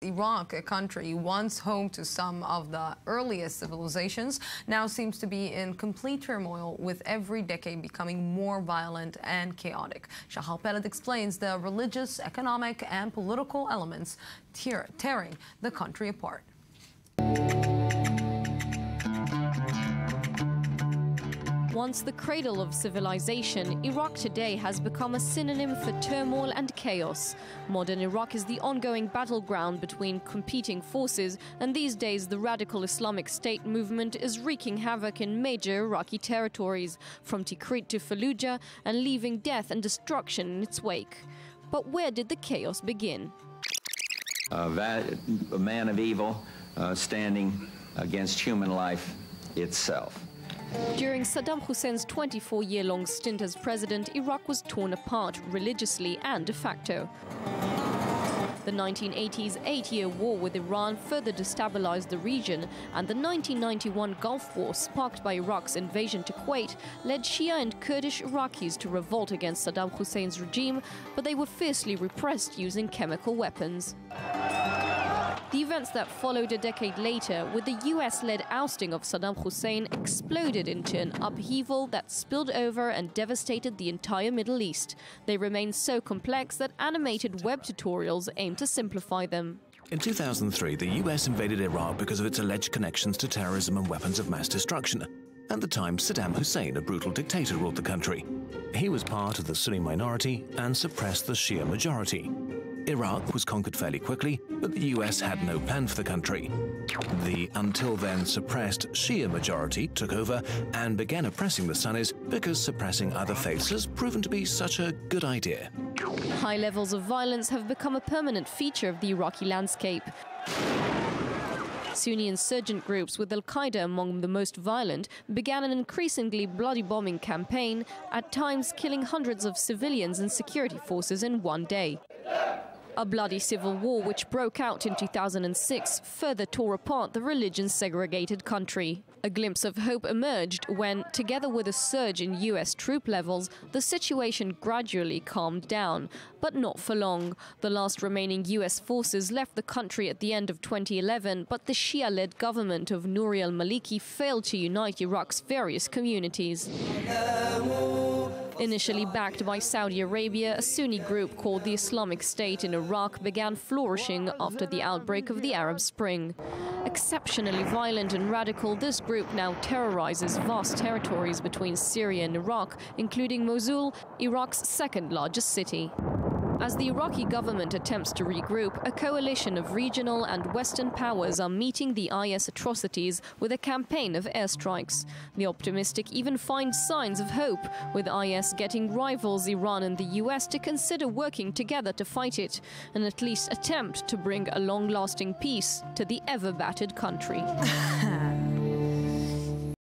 Iraq, a country once home to some of the earliest civilizations, now seems to be in complete turmoil, with every decade becoming more violent and chaotic. Shachar Peled explains the religious, economic and political elements tearing the country apart. Once the cradle of civilization, Iraq today has become a synonym for turmoil and chaos. Modern Iraq is the ongoing battleground between competing forces, and these days the radical Islamic State movement is wreaking havoc in major Iraqi territories, from Tikrit to Fallujah, and leaving death and destruction in its wake. But where did the chaos begin? A man of evil standing against human life itself. During Saddam Hussein's 24-year-long stint as president, Iraq was torn apart religiously and de facto. The 1980s 8-year war with Iran further destabilized the region, and the 1991 Gulf War, sparked by Iraq's invasion to Kuwait, led Shia and Kurdish Iraqis to revolt against Saddam Hussein's regime, but they were fiercely repressed using chemical weapons. The events that followed a decade later, with the US-led ousting of Saddam Hussein, exploded into an upheaval that spilled over and devastated the entire Middle East. They remain so complex that animated web tutorials aim to simplify them. In 2003, the US invaded Iraq because of its alleged connections to terrorism and weapons of mass destruction. At the time, Saddam Hussein, a brutal dictator, ruled the country. He was part of the Sunni minority and suppressed the Shia majority. Iraq was conquered fairly quickly, but the US had no plan for the country. The until then suppressed Shia majority took over and began oppressing the Sunnis because suppressing other faiths has proven to be such a good idea. High levels of violence have become a permanent feature of the Iraqi landscape. Sunni insurgent groups, with Al-Qaeda among the most violent, began an increasingly bloody bombing campaign, at times killing hundreds of civilians and security forces in one day. A bloody civil war which broke out in 2006 further tore apart the religion-segregated country. A glimpse of hope emerged when, together with a surge in US troop levels, the situation gradually calmed down. But not for long. The last remaining US forces left the country at the end of 2011, but the Shia-led government of Nouri al-Maliki failed to unite Iraq's various communities. Initially backed by Saudi Arabia, a Sunni group called the Islamic State in Iraq began flourishing after the outbreak of the Arab Spring. Exceptionally violent and radical, this group now terrorizes vast territories between Syria and Iraq, including Mosul, Iraq's second-largest city. As the Iraqi government attempts to regroup, a coalition of regional and Western powers are meeting the IS atrocities with a campaign of airstrikes. The optimistic even find signs of hope, with IS getting rivals Iran and the US to consider working together to fight it, and at least attempt to bring a long-lasting peace to the ever-battered country.